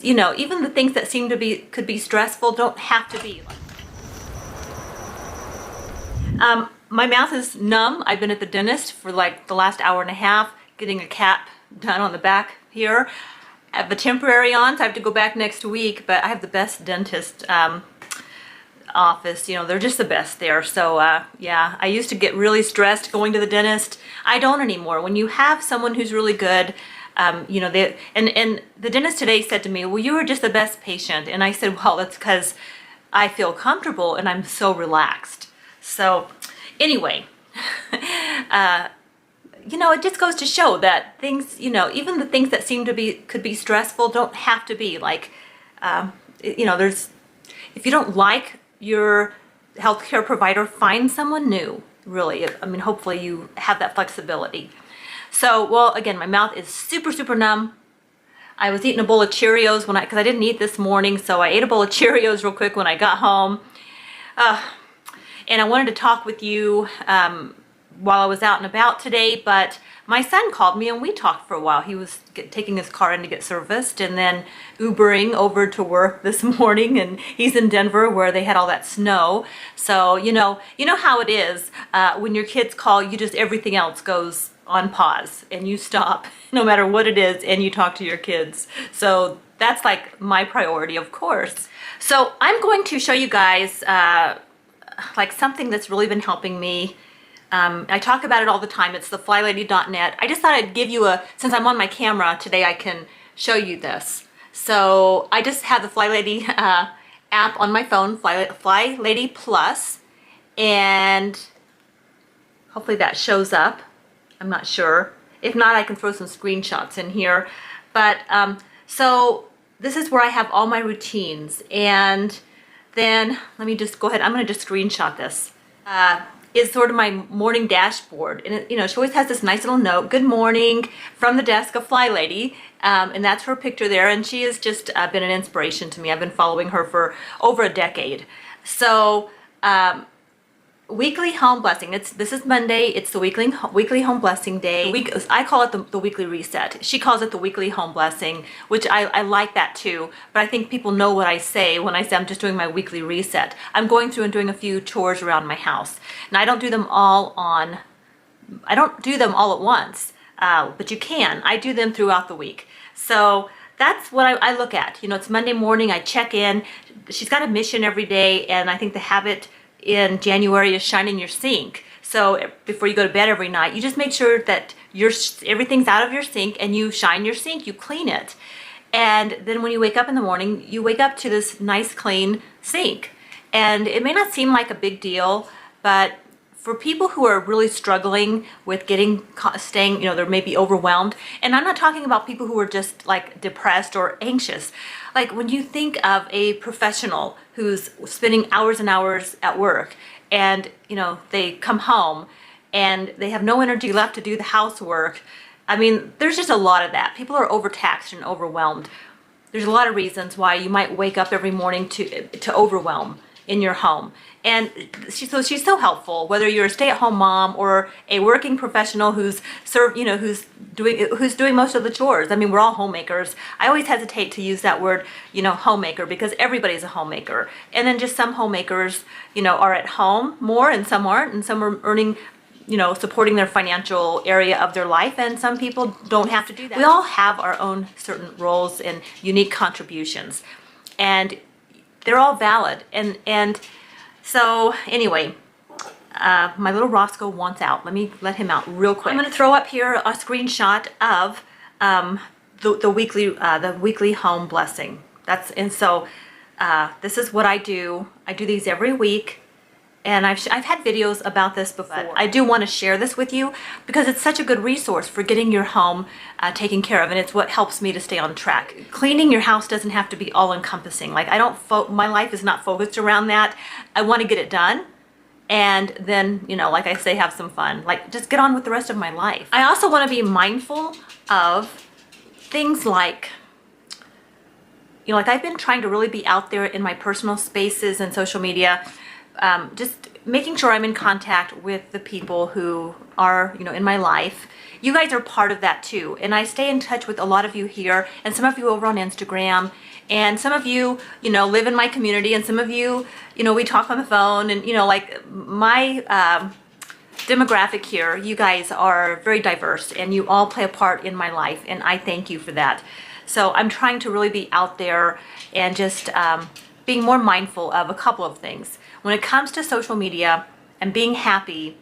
you know, even the things that seem to be, could be stressful don't have to be. My mouth is numb. I've been at the dentist for like the last hour and a half, getting a cap done on the back here. I have a temporary on, so I have to go back next week, but I have the best dentist office. You know, they're just the best there. So yeah, I used to get really stressed going to the dentist. I don't anymore. When you have someone who's really good, you know, and the dentist today said to me, well, you were just the best patient. And I said, well, that's because I feel comfortable and I'm so relaxed. So anyway, you know, it just goes to show that things, you know, even the things that seem to be, could be stressful don't have to be. Like, you know, if you don't like your healthcare provider, find someone new, really. I mean, hopefully you have that flexibility. So, well, again, my mouth is super, super numb. I was eating a bowl of Cheerios because I didn't eat this morning, so I ate a bowl of Cheerios real quick when I got home. And I wanted to talk with you while I was out and about today, but my son called me and we talked for a while. He was taking his car in to get serviced and then Ubering over to work this morning, and he's in Denver where they had all that snow. So, you know how it is when your kids call, you just, everything else goes on pause and you stop no matter what it is and you talk to your kids. So that's like my priority, of course. So I'm going to show you guys like something that's really been helping me. I talk about it all the time. It's the flylady.net. I just thought I'd give you since I'm on my camera today, I can show you this. So I just have the FlyLady app on my phone, FlyLady Plus, and hopefully that shows up. I'm not sure. If not, I can throw some screenshots in here. But so this is where I have all my routines, and then let me just go ahead. I'm going to just screenshot this. Is sort of my morning dashboard, and it, you know, she always has this nice little note, good morning from the desk of FlyLady, and that's her picture there, and she has just been an inspiration to me. I've been following her for over a decade. So weekly home blessing, this is Monday. It's the weekly home blessing day. I call it the weekly reset. She calls it the weekly home blessing, which I like that too, but I think people know what I say when I say I'm just doing my weekly reset. I'm going through and doing a few chores around my house, and I don't do them all at once, but you can. I do them throughout the week. So that's what I look at. You know, it's Monday morning, I check in. She's got a mission every day, and I think the habit in January is shining your sink. So before you go to bed every night, you just make sure that everything's out of your sink and you shine your sink, you clean it. And then when you wake up in the morning, you wake up to this nice clean sink. And it may not seem like a big deal, but for people who are really struggling with staying, you know, they're maybe overwhelmed. And I'm not talking about people who are just like depressed or anxious. Like when you think of a professional who's spending hours and hours at work, and you know, they come home and they have no energy left to do the housework. I mean, there's just a lot of that. People are overtaxed and overwhelmed. There's a lot of reasons why you might wake up every morning to overwhelm in your home. And she's so helpful, whether you're a stay-at-home mom or a working professional who's doing most of the chores. I mean, we're all homemakers. I always hesitate to use that word, you know, homemaker, because everybody's a homemaker. And then just some homemakers, you know, are at home more and some aren't, and some are earning, you know, supporting their financial area of their life, and some people don't have to do that. We all have our own certain roles and unique contributions, and they're all valid. And so anyway, my little Roscoe wants out. Let me let him out real quick. I'm going to throw up here a screenshot of the weekly home blessing. This is what I do. I do these every week, and I've had videos about this before. I do want to share this with you because it's such a good resource for getting your home taken care of, and it's what helps me to stay on track. Cleaning your house doesn't have to be all-encompassing. Like my life is not focused around that. I want to get it done, and then, you know, like I say, have some fun. Like, just get on with the rest of my life. I also want to be mindful of things like, you know, like I've been trying to really be out there in my personal spaces and social media, just making sure I'm in contact with the people who are, in my life. You guys are part of that too. And I stay in touch with a lot of you here, and some of you over on Instagram, and some of you, live in my community, and some of you, we talk on the phone, and, like my demographic here, you guys are very diverse, and you all play a part in my life, and I thank you for that. So I'm trying to really be out there and just being more mindful of a couple of things. When it comes to social media and being happy,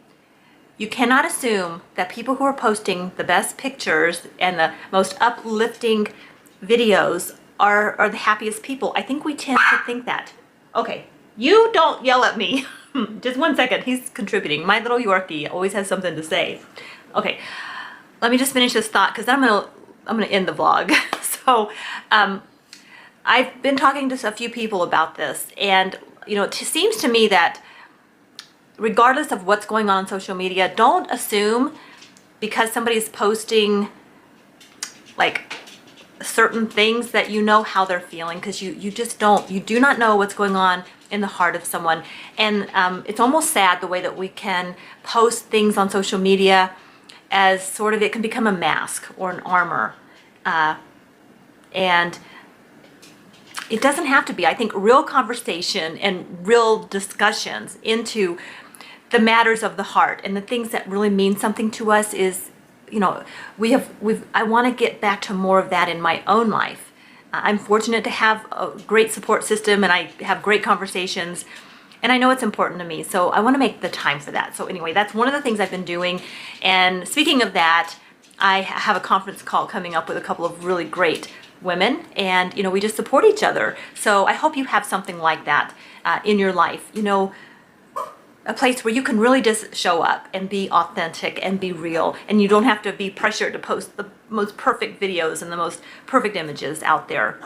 you cannot assume that people who are posting the best pictures and the most uplifting videos are the happiest people. I think we tend to think that. Okay, you don't yell at me. Just one second, he's contributing. My little Yorkie always has something to say. Okay, let me just finish this thought, because then I'm gonna end the vlog. So, I've been talking to a few people about this, and it seems to me that regardless of what's going on social media, don't assume because somebody's posting like certain things that how they're feeling, because you just don't. You do not know what's going on in the heart of someone. And it's almost sad the way that we can post things on social media as sort of, it can become a mask or an armor. And it doesn't have to be. I think real conversation and real discussions into the matters of the heart and the things that really mean something to us is, I want to get back to more of that in my own life. I'm fortunate to have a great support system, and I have great conversations, and I know it's important to me, so I want to make the time for that. So anyway, that's one of the things I've been doing. And speaking of that, I have a conference call coming up with a couple of really great women, and we just support each other. So I hope you have something like that in your life, a place where you can really just show up and be authentic and be real, and you don't have to be pressured to post the most perfect videos and the most perfect images out there,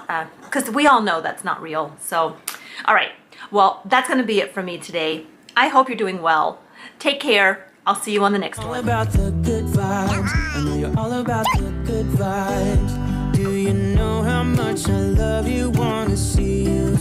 because we all know that's not real. So all right, well, that's going to be it for me today. I hope you're doing well. Take care. I'll see you on the next one. All about the good vibes. I know you're all about the good vibes. Do you know how much I love you? Wanna see you